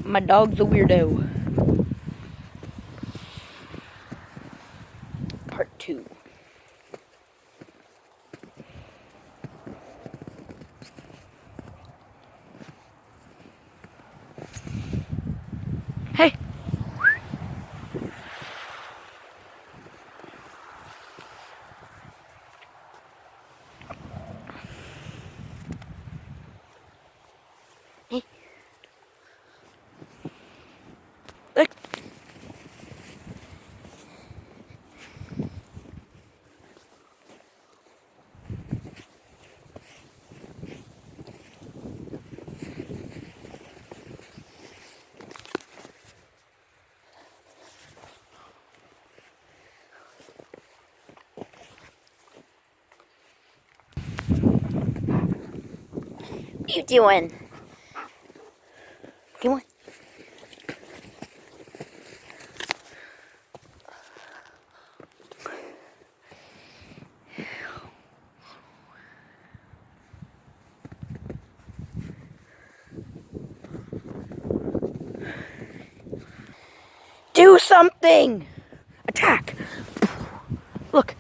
My dog's a weirdo. Part 2. Hey! Hey! Look! What are you doing? Come on. Do something! Attack! Look!